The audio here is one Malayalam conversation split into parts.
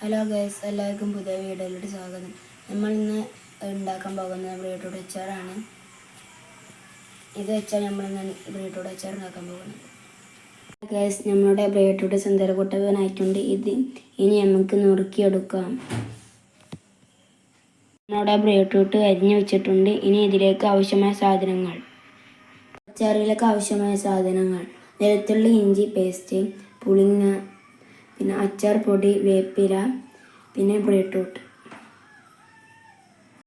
ഹലോ ഗൈസ്, എല്ലാവർക്കും പുതിയ വീഡിയോയിലോട്ട് സ്വാഗതം. നമ്മൾ ഇന്ന് ഉണ്ടാക്കാൻ പോകുന്നത് ബീട്രൂട്ട് അച്ചാറാണ്. ഇത് വെച്ചാൽ നമ്മളിന്ന് ബീട്രൂട്ട് അച്ചാർ ഉണ്ടാക്കാൻ പോകുന്നത്. ഗൈസ്, നമ്മളുടെ ബീട്രൂട്ട് സുന്ദരകുട്ടവനായിട്ടുണ്ട്. ഇനി നമുക്ക് നുറുക്കിയെടുക്കാം. നമ്മളുടെ ബീട്രൂട്ട് അരിഞ്ഞു വെച്ചിട്ടുണ്ട്. ഇനി ഇതിലേക്ക് ആവശ്യമായ സാധനങ്ങൾ. അച്ചാറിലേക്ക് ആവശ്യമായ സാധനങ്ങൾ: വെളുത്തുള്ളി ഇഞ്ചി പേസ്റ്റ്, പുളിങ്ങ, പിന്നെ അച്ചാർ പൊടി, വേപ്പില, പിന്നെ ബീട്രൂട്ട്.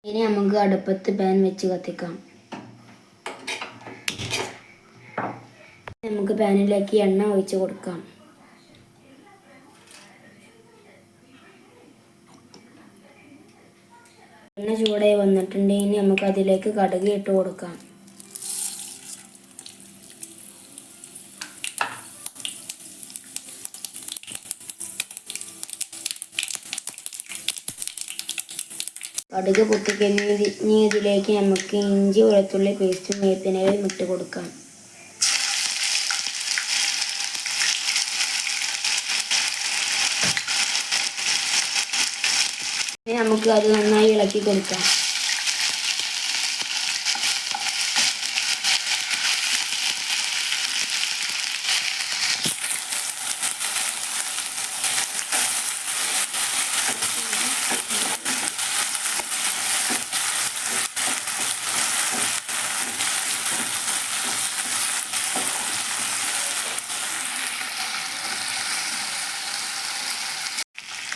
ഇനി നമുക്ക് അടുപ്പത്ത് പാൻ വെച്ച് കത്തിക്കാം. നമുക്ക് പാനിലേക്ക് എണ്ണ ഒഴിച്ച് കൊടുക്കാം. എണ്ണ ചൂടായി വന്നിട്ടുണ്ട്. ഇനി നമുക്ക് അതിലേക്ക് കടുക് ഇട്ട് കൊടുക്കാം. കടുക് പൊട്ടിക്കഴിഞ്ഞ് ഇതിലേക്ക് നമുക്ക് ഇഞ്ചി വെളുത്തുള്ളി പേസ്റ്റും വേപ്പിലയും ഇട്ട് കൊടുക്കാം. ഇനി നമുക്ക് അത് നന്നായി ഇളക്കി കൊടുക്കാം.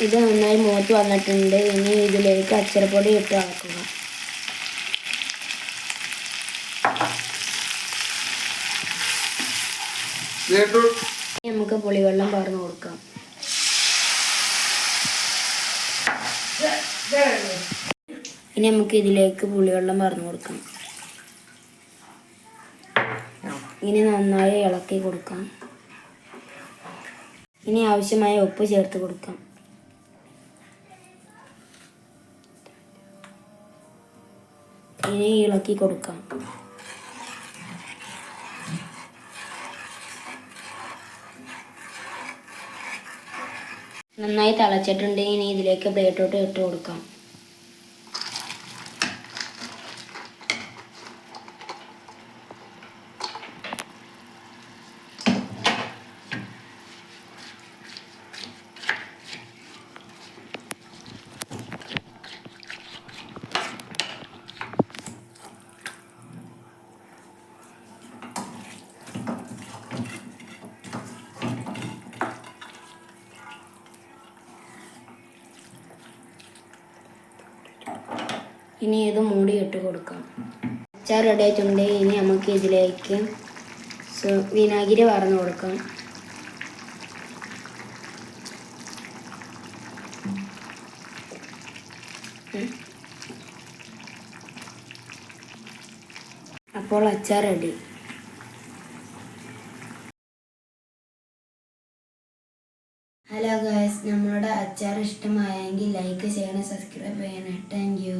ഇത് നന്നായി മൂത്ത് വന്നിട്ടുണ്ട്. ഇനി ഇതിലേക്ക് അച്ചരപ്പൊടി ഇട്ട് ഇളക്കുക. നമുക്ക് പുളിവെള്ളം പകർന്നു കൊടുക്കാം. ഇനി നമുക്ക് ഇതിലേക്ക് പുളിവെള്ളം പകർന്നു കൊടുക്കാം. ഇനി നന്നായി ഇളക്കി കൊടുക്കാം. ഇനി ആവശ്യമായ ഉപ്പ് ചേർത്ത് കൊടുക്കാം. ഇനി ഇളക്കി കൊടുക്കാം. നന്നായി തിളച്ചിട്ടുണ്ട്. ഇനി ഇതിലേക്ക് ബീട്രൂട്ട് ഇട്ട് കൊടുക്കാം. ഇനി ഇത് മൂടി ഇട്ട് കൊടുക്കാം. അച്ചാർ റെഡി ആയിട്ടുണ്ട്. ഇനി നമുക്ക് ഇതിലേക്ക് വിനാഗിരി വാർന്നു കൊടുക്കാം. അപ്പോൾ അച്ചാർ റെഡി. ഹലോ ഗൈസ്, നമ്മളുടെ അച്ചാർ ഇഷ്ടമായെങ്കിൽ ലൈക്ക് ചെയ്യണം, സബ്സ്ക്രൈബ് ചെയ്യണം. Thank you.